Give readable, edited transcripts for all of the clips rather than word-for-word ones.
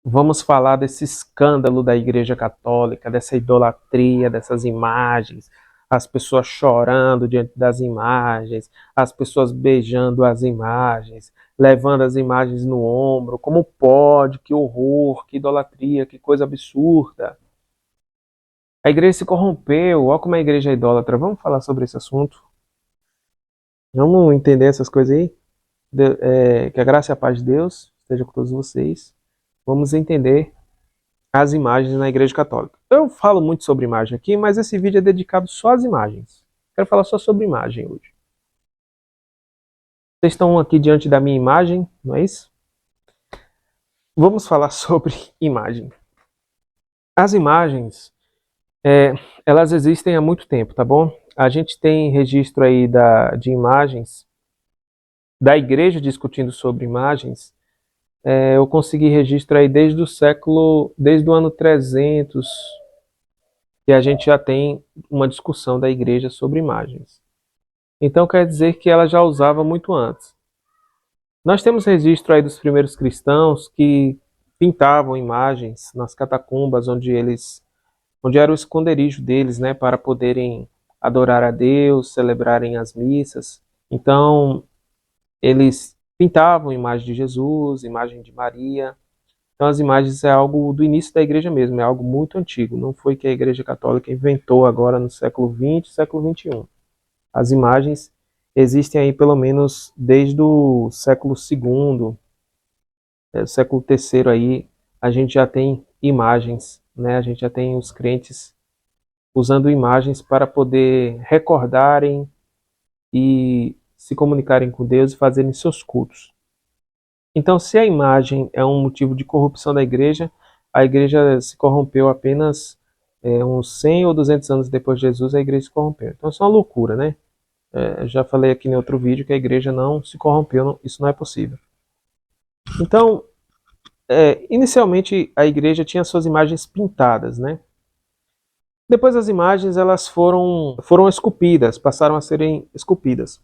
Vamos falar desse escândalo da Igreja Católica, dessa idolatria, dessas imagens, as pessoas chorando diante das imagens, as pessoas beijando as imagens, levando as imagens no ombro. Como pode? Que horror, que idolatria, que coisa absurda. A igreja se corrompeu, olha como a igreja é idólatra. Vamos falar sobre esse assunto? Vamos entender essas coisas aí? Que a graça e a paz de Deus esteja com todos vocês. Vamos entender as imagens na Igreja Católica. Eu falo muito sobre imagem aqui, mas esse vídeo é dedicado só às imagens. Quero falar só sobre imagem hoje. Vocês estão aqui diante da minha imagem, não é isso? Vamos falar sobre imagem. As imagens, elas existem há muito tempo, tá bom? A gente tem registro aí de imagens da Igreja discutindo sobre imagens. Eu consegui registro aí desde o ano 300, que a gente já tem uma discussão da Igreja sobre imagens. Então quer dizer que ela já usava muito antes. Nós temos registro aí dos primeiros cristãos que pintavam imagens nas catacumbas onde era o esconderijo deles, né, para poderem adorar a Deus, celebrarem as missas. Então, eles pintavam imagem de Jesus, imagem de Maria. Então, as imagens é algo do início da igreja mesmo, é algo muito antigo. Não foi que a Igreja Católica inventou agora no século XX, século XXI. As imagens existem aí pelo menos desde o século II, século III aí, a gente já tem imagens, né? A gente já tem os crentes usando imagens para poder recordarem e se comunicarem com Deus e fazerem seus cultos. Então, se a imagem é um motivo de corrupção da igreja, a igreja se corrompeu apenas uns 100 ou 200 anos depois de Jesus, a igreja se corrompeu. Então, isso é uma loucura, né? Já falei aqui em outro vídeo que a igreja não se corrompeu, isso não é possível. Então, inicialmente a igreja tinha suas imagens pintadas, né? Depois as imagens elas foram esculpidas, passaram a serem esculpidas.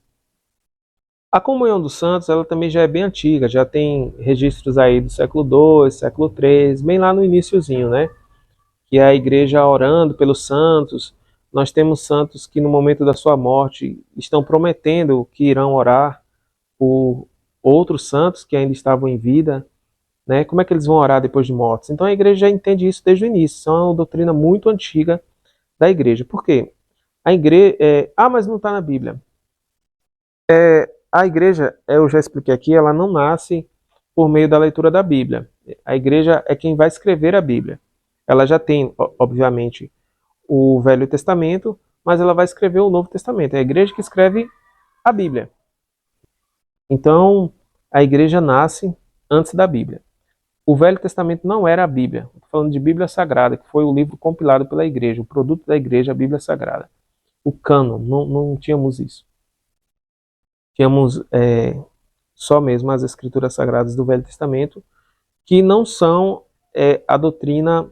A comunhão dos santos ela também já é bem antiga, já tem registros aí do século II, século III, bem lá no iniciozinho, né? Que é a igreja orando pelos santos. Nós temos santos que no momento da sua morte estão prometendo que irão orar por outros santos que ainda estavam em vida, né? Como é que eles vão orar depois de mortos? Então a igreja já entende isso desde o início. Isso é uma doutrina muito antiga da igreja. Por quê? A igreja, mas não está na Bíblia. A igreja, eu já expliquei aqui, ela não nasce por meio da leitura da Bíblia. A igreja é quem vai escrever a Bíblia. Ela já tem, obviamente, o Velho Testamento, mas ela vai escrever o Novo Testamento. É a igreja que escreve a Bíblia. Então, a igreja nasce antes da Bíblia. O Velho Testamento não era a Bíblia. Estou falando de Bíblia Sagrada, que foi o livro compilado pela igreja, o produto da igreja, a Bíblia Sagrada. O cânon, não tínhamos isso. Tínhamos só mesmo as escrituras sagradas do Velho Testamento, que não são a doutrina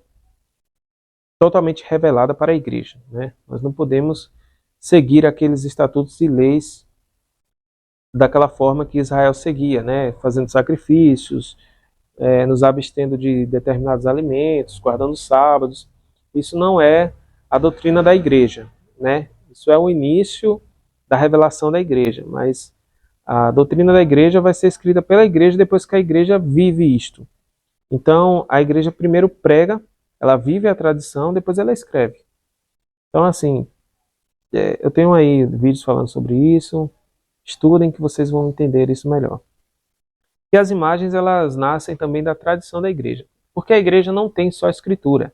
totalmente revelada para a igreja, né? Nós não podemos seguir aqueles estatutos e leis daquela forma que Israel seguia, né? Fazendo sacrifícios, nos abstendo de determinados alimentos, guardando os sábados. Isso não é a doutrina da igreja, né? Isso é o início da revelação da igreja, mas a doutrina da igreja vai ser escrita pela igreja depois que a igreja vive isto. Então, a igreja primeiro prega, ela vive a tradição, depois ela escreve. Então, assim, eu tenho aí vídeos falando sobre isso, estudem que vocês vão entender isso melhor. E as imagens, elas nascem também da tradição da igreja. Porque a igreja não tem só escritura.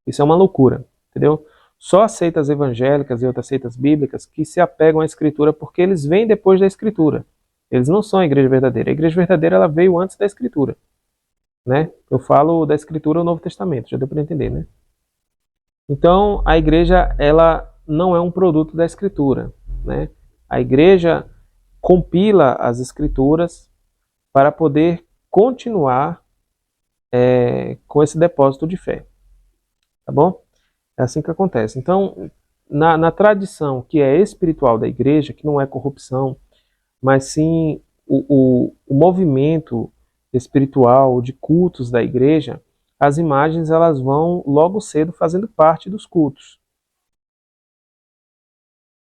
Isso é uma loucura, entendeu? Só as seitas evangélicas e outras seitas bíblicas que se apegam à escritura porque eles vêm depois da escritura. Eles não são a igreja verdadeira. A igreja verdadeira ela veio antes da escritura, né? Eu falo da escritura do Novo Testamento, já deu para entender, né? Então, a igreja ela não é um produto da escritura, né? A igreja compila as escrituras para poder continuar com esse depósito de fé, tá bom? É assim que acontece. Então, na tradição que é espiritual da igreja, que não é corrupção, mas sim o movimento espiritual, de cultos da igreja, as imagens elas vão logo cedo fazendo parte dos cultos.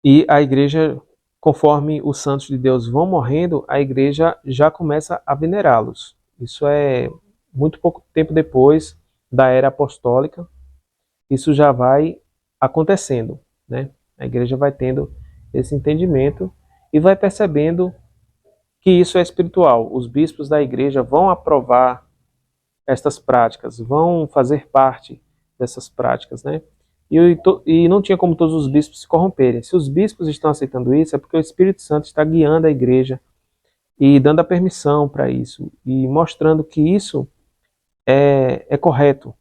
E a igreja, conforme os santos de Deus vão morrendo, a igreja já começa a venerá-los. Isso é muito pouco tempo depois da era apostólica. Isso já vai acontecendo, né? A igreja vai tendo esse entendimento e vai percebendo que isso é espiritual. Os bispos da igreja vão aprovar estas práticas, vão fazer parte dessas práticas, né? E não tinha como todos os bispos se corromperem. Se os bispos estão aceitando isso, é porque o Espírito Santo está guiando a igreja e dando a permissão para isso e mostrando que isso é correto,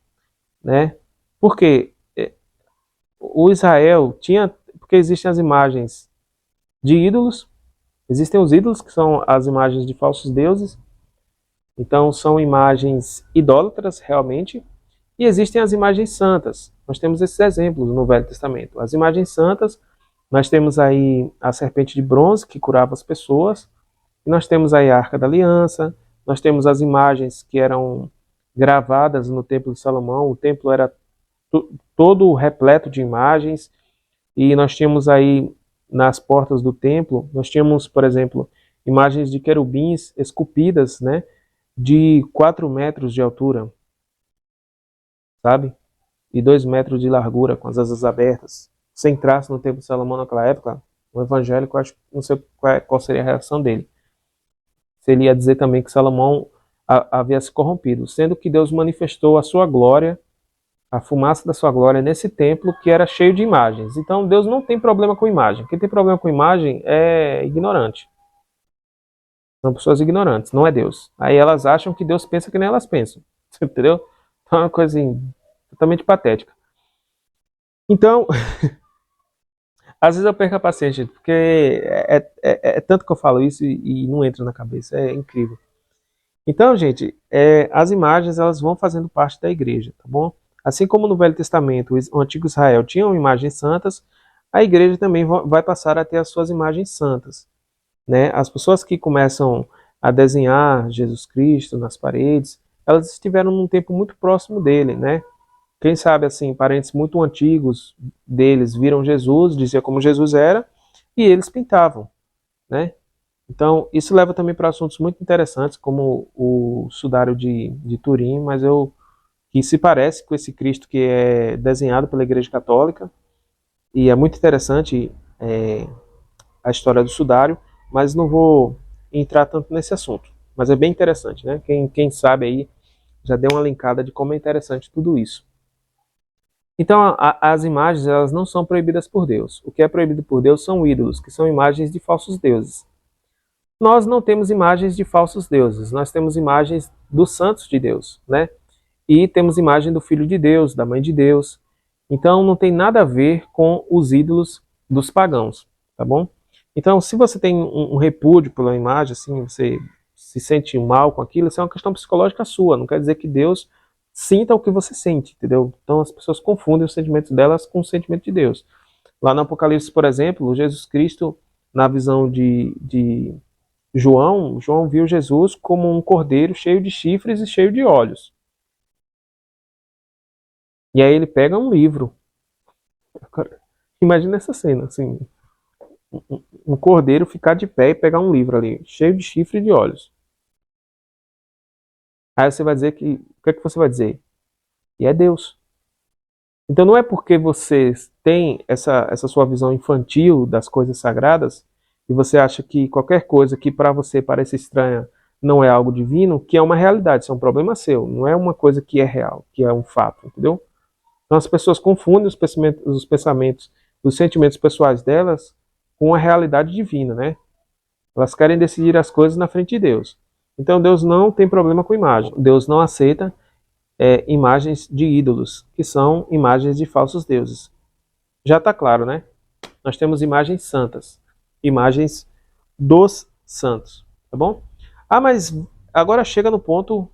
né? Porque o Israel tinha, porque existem as imagens de ídolos, existem os ídolos que são as imagens de falsos deuses, então são imagens idólatras realmente, e existem as imagens santas. Nós temos esses exemplos no Velho Testamento. As imagens santas, nós temos aí a serpente de bronze que curava as pessoas, e nós temos aí a Arca da Aliança, nós temos as imagens que eram gravadas no Templo de Salomão. O templo era todo repleto de imagens, e nós tínhamos aí nas portas do templo, nós tínhamos, por exemplo, imagens de querubins esculpidas, né, de 4 metros de altura, sabe? E 2 metros de largura, com as asas abertas. Se entrasse no Templo de Salomão naquela época, um evangélico, acho, não sei qual seria a reação dele. Se ele ia dizer também que Salomão havia se corrompido, sendo que Deus manifestou a sua glória, a fumaça da sua glória nesse templo que era cheio de imagens. Então Deus não tem problema com imagem. Quem tem problema com imagem é ignorante. São pessoas ignorantes, não é Deus. Aí elas acham que Deus pensa que nem elas pensam. Entendeu? Então é uma coisa assim, totalmente patética. Então, às vezes eu perco a paciência, porque é tanto que eu falo isso e não entra na cabeça. É incrível. Então, gente, as imagens elas vão fazendo parte da igreja, tá bom? Assim como no Velho Testamento o antigo Israel tinha imagens santas, a igreja também vai passar a ter as suas imagens santas, né? As pessoas que começam a desenhar Jesus Cristo nas paredes, elas estiveram num tempo muito próximo dele, né? Quem sabe, assim, parentes muito antigos deles viram Jesus, dizia como Jesus era, e eles pintavam, né? Então, isso leva também para assuntos muito interessantes, como o sudário de Turim, mas que se parece com esse Cristo que é desenhado pela Igreja Católica, e é muito interessante a história do sudário, mas não vou entrar tanto nesse assunto. Mas é bem interessante, né? Quem sabe aí já deu uma linkada de como é interessante tudo isso. Então, as imagens elas não são proibidas por Deus. O que é proibido por Deus são ídolos, que são imagens de falsos deuses. Nós não temos imagens de falsos deuses, nós temos imagens dos santos de Deus, né? E temos imagem do Filho de Deus, da Mãe de Deus. Então não tem nada a ver com os ídolos dos pagãos, tá bom? Então, se você tem um repúdio pela imagem, assim, você se sente mal com aquilo, isso é uma questão psicológica sua, não quer dizer que Deus sinta o que você sente, entendeu? Então as pessoas confundem os sentimentos delas com o sentimento de Deus. Lá no Apocalipse, por exemplo, Jesus Cristo, na visão de João viu Jesus como um cordeiro cheio de chifres e cheio de olhos. E aí ele pega um livro. Imagina essa cena, assim, um cordeiro ficar de pé e pegar um livro ali, cheio de chifre e de olhos. Aí você vai dizer que, o que é que você vai dizer? E é Deus. Então não é porque você tem essa sua visão infantil das coisas sagradas e você acha que qualquer coisa que para você parece estranha não é algo divino, que é uma realidade, isso é um problema seu, não é uma coisa que é real, que é um fato, entendeu? Então as pessoas confundem os pensamentos, os sentimentos pessoais delas com a realidade divina, né? Elas querem decidir as coisas na frente de Deus. Então Deus não tem problema com imagem. Deus não aceita imagens de ídolos, que são imagens de falsos deuses. Já está claro, né? Nós temos imagens santas, imagens dos santos, tá bom? Ah, mas agora chega no ponto,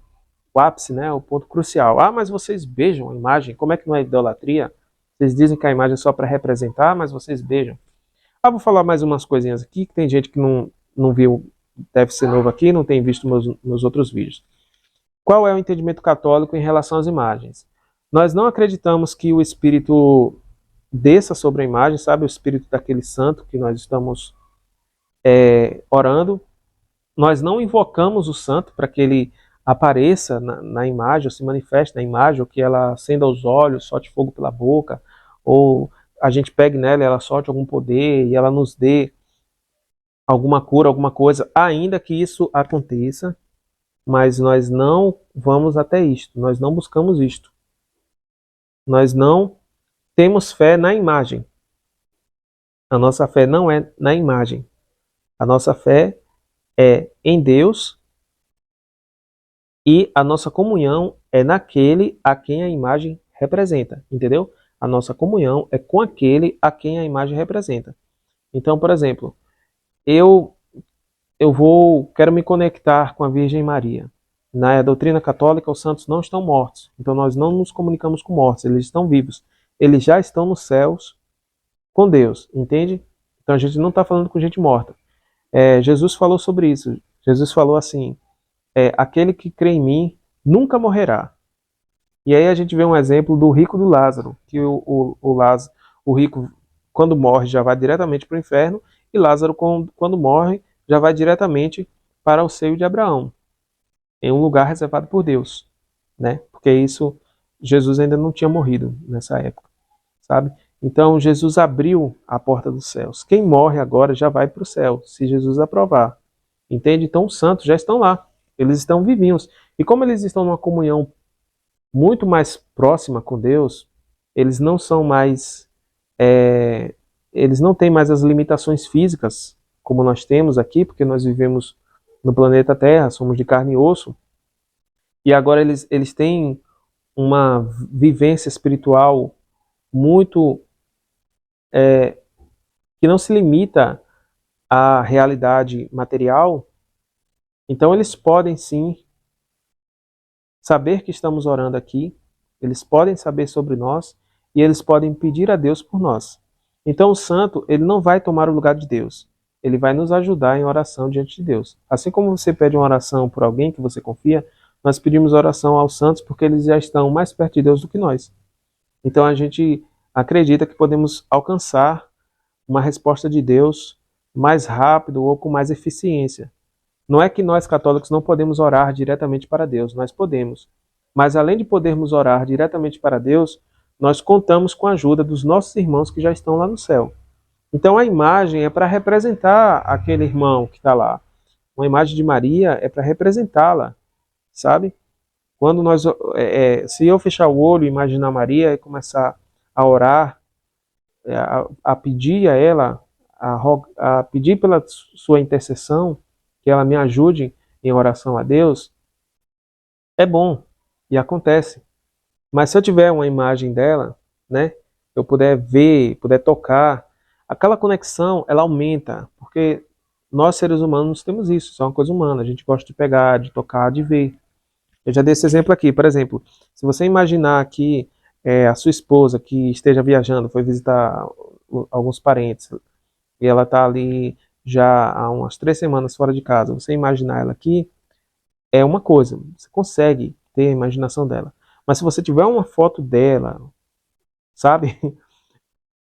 o ápice, né? O ponto crucial. Ah, mas vocês beijam a imagem, como é que não é idolatria? Vocês dizem que a imagem é só para representar, mas vocês beijam. Ah, vou falar mais umas coisinhas aqui, que tem gente que não viu, deve ser novo aqui, não tem visto meus outros vídeos. qual é o entendimento católico em relação às imagens? Nós não acreditamos que o Espírito desça sobre a imagem, sabe? O Espírito daquele santo que nós estamos orando. Nós não invocamos o santo para que ele apareça na imagem, ou se manifeste na imagem, ou que ela acenda os olhos, solte fogo pela boca, ou a gente pegue nela e ela solte algum poder e ela nos dê alguma cura, alguma coisa, ainda que isso aconteça, mas nós não vamos até isto, nós não buscamos isto. Nós não temos fé na imagem. A nossa fé não é na imagem. A nossa fé é em Deus e a nossa comunhão é naquele a quem a imagem representa, entendeu? A nossa comunhão é com aquele a quem a imagem representa. Então, por exemplo, eu quero me conectar com a Virgem Maria. Na doutrina católica, os santos não estão mortos. Então nós não nos comunicamos com mortos, eles estão vivos. Eles já estão nos céus com Deus, entende? Então a gente não está falando com gente morta. Jesus falou sobre isso. Jesus falou assim, aquele que crê em mim nunca morrerá. E aí a gente vê um exemplo do rico do Lázaro, que o rico, quando morre, já vai diretamente para o inferno, e Lázaro, quando morre, já vai diretamente para o seio de Abraão, em um lugar reservado por Deus, né? Porque isso, Jesus ainda não tinha morrido nessa época, sabe? Então Jesus abriu a porta dos céus. Quem morre agora já vai para o céu, se Jesus aprovar. Entende? Então os santos já estão lá, eles estão vivinhos. E como eles estão numa comunhão muito mais próxima com Deus, eles não são mais, eles não têm mais as limitações físicas como nós temos aqui, porque nós vivemos no planeta Terra, somos de carne e osso, e agora eles têm uma vivência espiritual muito que não se limita à realidade material. Então eles podem sim saber que estamos orando aqui, eles podem saber sobre nós e eles podem pedir a Deus por nós. Então o santo, ele não vai tomar o lugar de Deus, ele vai nos ajudar em oração diante de Deus. Assim como você pede uma oração por alguém que você confia, nós pedimos oração aos santos porque eles já estão mais perto de Deus do que nós. Então a gente acredita que podemos alcançar uma resposta de Deus mais rápido ou com mais eficiência. Não é que nós católicos não podemos orar diretamente para Deus, nós podemos. Mas além de podermos orar diretamente para Deus, nós contamos com a ajuda dos nossos irmãos que já estão lá no céu. Então a imagem é para representar aquele irmão que está lá. Uma imagem de Maria é para representá-la, sabe? Quando se eu fechar o olho e imaginar Maria e começar a orar, a pedir a ela, a pedir pela sua intercessão, que ela me ajude em oração a Deus, é bom e acontece. Mas se eu tiver uma imagem dela, né, eu puder ver, puder tocar, aquela conexão, ela aumenta, porque nós seres humanos temos isso é uma coisa humana, a gente gosta de pegar, de tocar, de ver. Eu já dei esse exemplo aqui, por exemplo, se você imaginar que a sua esposa que esteja viajando, foi visitar alguns parentes, e ela está ali já há umas 3 semanas fora de casa, você imaginar ela aqui, é uma coisa, você consegue ter a imaginação dela. Mas se você tiver uma foto dela, sabe?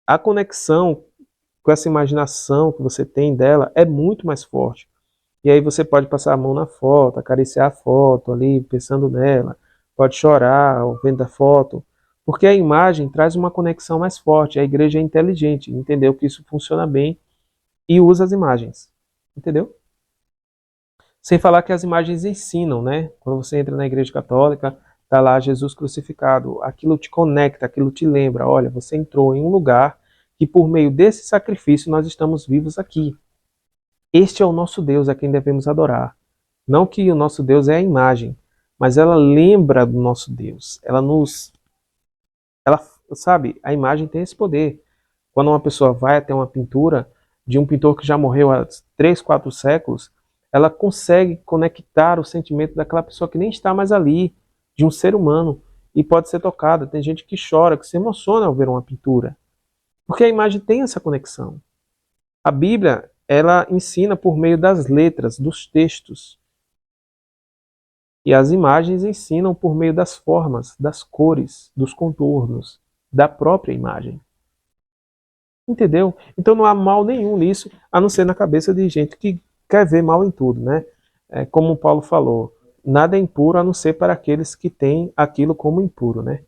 A conexão com essa imaginação que você tem dela é muito mais forte. E aí você pode passar a mão na foto, acariciar a foto ali, pensando nela, pode chorar vendo a foto, porque a imagem traz uma conexão mais forte. A igreja é inteligente, entendeu que isso funciona bem e usa as imagens, entendeu? Sem falar que as imagens ensinam, né? Quando você entra na igreja católica, tá lá Jesus crucificado. Aquilo te conecta, aquilo te lembra. Olha, você entrou em um lugar que por meio desse sacrifício nós estamos vivos aqui. Este é o nosso Deus, a quem devemos adorar. Não que o nosso Deus é a imagem, mas ela lembra do nosso Deus. Ela, sabe, a imagem tem esse poder. Quando uma pessoa vai até uma pintura de um pintor que já morreu há 3, 4 séculos, ela consegue conectar o sentimento daquela pessoa que nem está mais ali, de um ser humano, e pode ser tocada. Tem gente que chora, que se emociona ao ver uma pintura, porque a imagem tem essa conexão. A Bíblia, ela ensina por meio das letras, dos textos. E as imagens ensinam por meio das formas, das cores, dos contornos, da própria imagem. Entendeu? Então não há mal nenhum nisso, a não ser na cabeça de gente que quer ver mal em tudo, né? Como o Paulo falou, nada é impuro a não ser para aqueles que têm aquilo como impuro, né?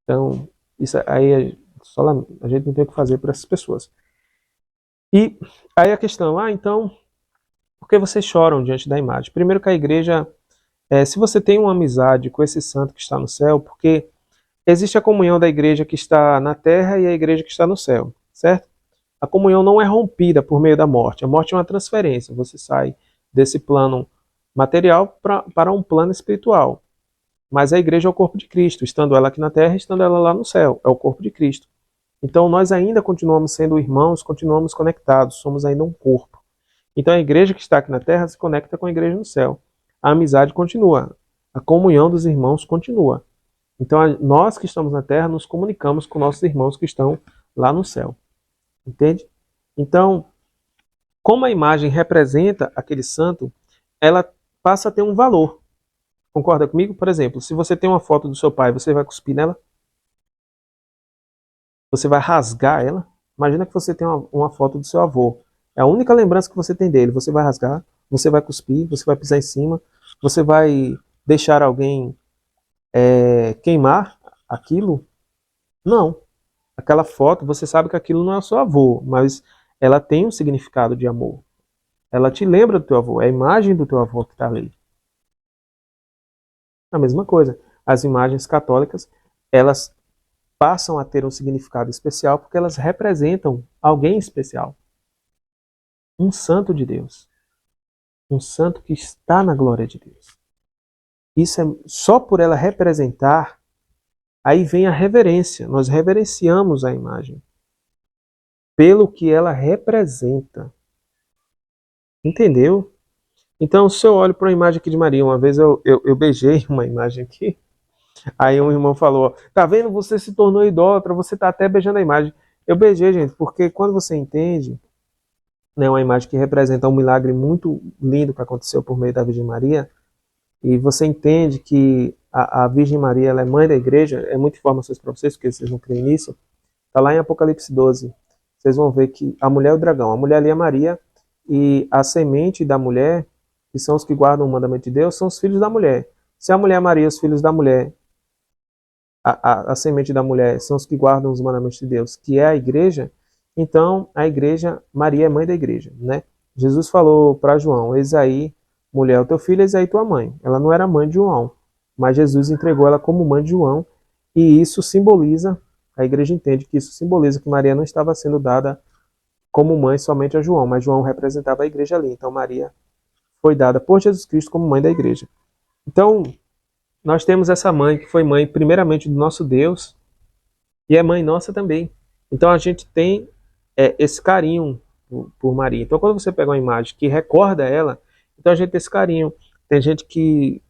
Então, isso aí só a gente não tem o que fazer para essas pessoas. E aí a questão, então, por que vocês choram diante da imagem? Primeiro que a igreja, se você tem uma amizade com esse santo que está no céu, porque existe a comunhão da igreja que está na terra e a igreja que está no céu, certo? A comunhão não é rompida por meio da morte. A morte é uma transferência. Você sai desse plano material para um plano espiritual. Mas a igreja é o corpo de Cristo, estando ela aqui na terra, estando ela lá no céu. É o corpo de Cristo. Então nós ainda continuamos sendo irmãos, continuamos conectados, somos ainda um corpo. Então a igreja que está aqui na terra se conecta com a igreja no céu. A amizade continua. A comunhão dos irmãos continua. Então nós que estamos na terra nos comunicamos com nossos irmãos que estão lá no céu. Entende? Então, como a imagem representa aquele santo, ela passa a ter um valor. Concorda comigo? Por exemplo, se você tem uma foto do seu pai, você vai cuspir nela? Você vai rasgar ela? Imagina que você tem uma foto do seu avô. É a única lembrança que você tem dele. Você vai rasgar, você vai cuspir, você vai pisar em cima, você vai deixar alguém queimar aquilo? Não. Aquela foto, você sabe que aquilo não é o seu avô, mas ela tem um significado de amor. Ela te lembra do teu avô, é a imagem do teu avô que está ali. A mesma coisa. As imagens católicas, elas passam a ter um significado especial porque elas representam alguém especial. Um santo de Deus. Um santo que está na glória de Deus. Isso é só por ela representar, aí vem a reverência. Nós reverenciamos a imagem pelo que ela representa. Entendeu? Então, se eu olho para uma imagem aqui de Maria, uma vez eu beijei uma imagem aqui, aí um irmão falou, tá vendo, você se tornou idólatra, você tá até beijando a imagem. Eu beijei, gente, porque quando você entende, né, uma imagem que representa um milagre muito lindo que aconteceu por meio da Virgem Maria, e você entende que a Virgem Maria ela é mãe da igreja, é muita informações para vocês, porque vocês não creem nisso, tá lá em Apocalipse 12, vocês vão ver que a mulher é o dragão, a mulher ali é Maria, e a semente da mulher, que são os que guardam o mandamento de Deus, são os filhos da mulher. Se a mulher é Maria, os filhos da mulher, a semente da mulher, são os que guardam os mandamentos de Deus, que é a igreja, então a igreja, Maria é mãe da igreja, né? Jesus falou para João, eis aí, mulher, o teu filho, eis aí tua mãe. Ela não era mãe de João, mas Jesus entregou ela como mãe de João, e isso simboliza, a igreja entende que isso simboliza que Maria não estava sendo dada como mãe somente a João, mas João representava a igreja ali, então Maria foi dada por Jesus Cristo como mãe da igreja. Então, nós temos essa mãe que foi mãe primeiramente do nosso Deus e é mãe nossa também. Então a gente tem esse carinho por Maria. Então quando você pega uma imagem que recorda ela, então a gente tem esse carinho. Tem gente que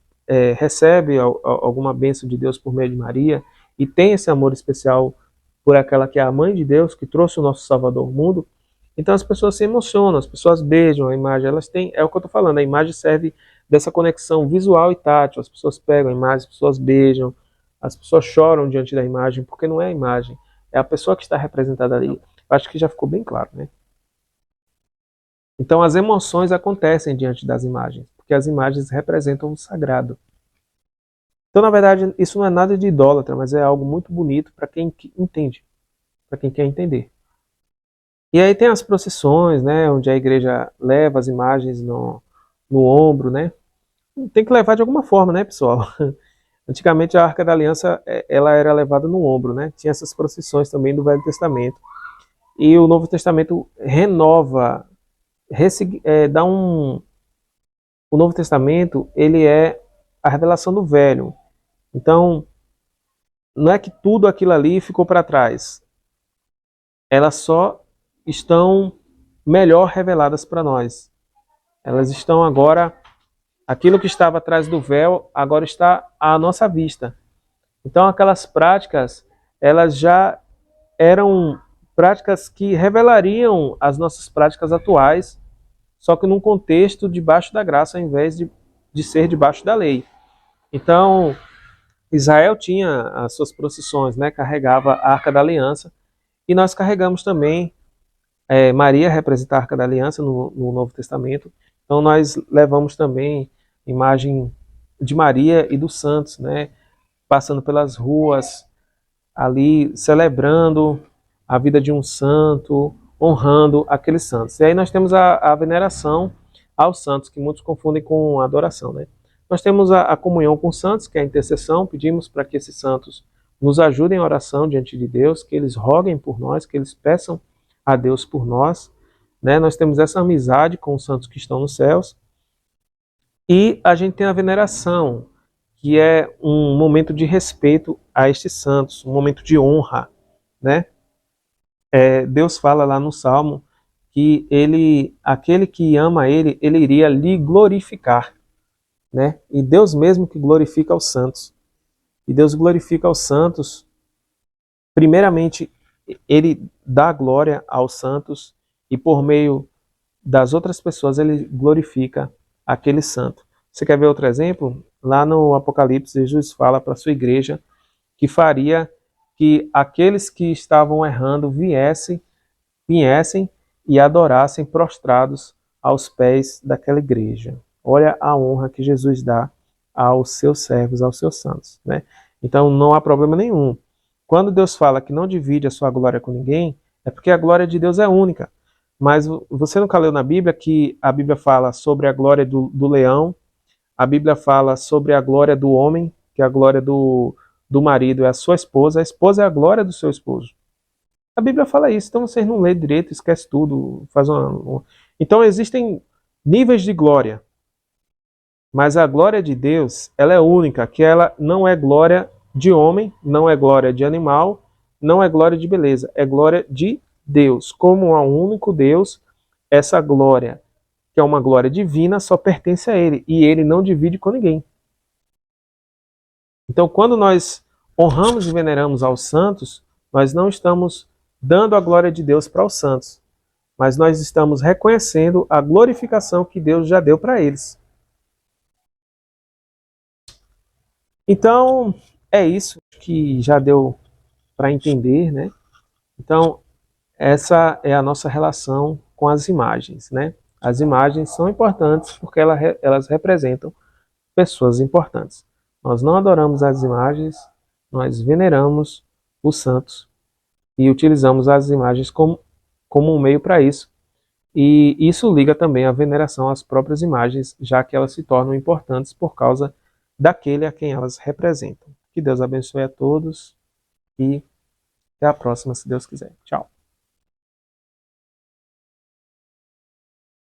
recebe alguma bênção de Deus por meio de Maria e tem esse amor especial por aquela que é a mãe de Deus, que trouxe o nosso Salvador ao mundo. Então as pessoas se emocionam, as pessoas beijam a imagem, elas têm, é o que eu estou falando, a imagem serve dessa conexão visual e tátil, as pessoas pegam a imagem, as pessoas beijam, as pessoas choram diante da imagem, porque não é a imagem, é a pessoa que está representada ali. Acho que já ficou bem claro, né? Então as emoções acontecem diante das imagens, porque as imagens representam o sagrado. Então, na verdade, isso não é nada de idólatra, mas é algo muito bonito para quem entende, para quem quer entender. E aí tem as procissões, né, onde a igreja leva as imagens no ombro, né? Tem que levar de alguma forma, né, pessoal? Antigamente a Arca da Aliança ela era levada no ombro, né? Tinha essas procissões também do Velho Testamento. E o Novo Testamento renova, dá um... O Novo Testamento, ele é a revelação do Velho. Então, não é que tudo aquilo ali ficou para trás. Elas só estão melhor reveladas para nós. Elas estão agora, aquilo que estava atrás do véu, agora está à nossa vista. Então aquelas práticas, elas já eram práticas que revelariam as nossas práticas atuais, só que num contexto debaixo da graça, ao invés de ser debaixo da lei. Então, Israel tinha as suas procissões, né? Carregava a Arca da Aliança, e nós carregamos também, Maria representa a Arca da Aliança no Novo Testamento, então nós levamos também imagem de Maria e dos santos, né? Passando pelas ruas, ali celebrando a vida de um santo, honrando aqueles santos. E aí nós temos a veneração aos santos, que muitos confundem com adoração, né? Nós temos a comunhão com os santos, que é a intercessão, pedimos para que esses santos nos ajudem em oração diante de Deus, que eles roguem por nós, que eles peçam a Deus por nós, né? Nós temos essa amizade com os santos que estão nos céus, e a gente tem a veneração, que é um momento de respeito a estes santos, um momento de honra, né? Deus fala lá no Salmo que aquele que ama ele iria lhe glorificar, né? E Deus mesmo que glorifica os santos. E Deus glorifica os santos, primeiramente, ele dá glória aos santos e por meio das outras pessoas ele glorifica aquele santo. Você quer ver outro exemplo? Lá no Apocalipse, Jesus fala para a sua igreja que faria que aqueles que estavam errando viessem e adorassem prostrados aos pés daquela igreja. Olha a honra que Jesus dá aos seus servos, aos seus santos, né? Então não há problema nenhum. Quando Deus fala que não divide a sua glória com ninguém, é porque a glória de Deus é única. Mas você nunca leu na Bíblia que a Bíblia fala sobre a glória do leão, a Bíblia fala sobre a glória do homem, que a glória do marido é a sua esposa, a esposa é a glória do seu esposo. A Bíblia fala isso, então vocês não lê direito, esquece tudo, Então existem níveis de glória, mas a glória de Deus, ela é única, que ela não é glória de homem, não é glória de animal, não é glória de beleza, é glória de Deus. Como há um único Deus, essa glória, que é uma glória divina, só pertence a Ele, e Ele não divide com ninguém. Então, quando nós honramos e veneramos aos santos, nós não estamos dando a glória de Deus para os santos, mas nós estamos reconhecendo a glorificação que Deus já deu para eles. Então, é isso que já deu para entender, né? Então, essa é a nossa relação com as imagens, né? As imagens são importantes porque elas representam pessoas importantes. Nós não adoramos as imagens, nós veneramos os santos e utilizamos as imagens como um meio para isso. E isso liga também à veneração às próprias imagens, já que elas se tornam importantes por causa daquele a quem elas representam. Que Deus abençoe a todos e até a próxima, se Deus quiser. Tchau.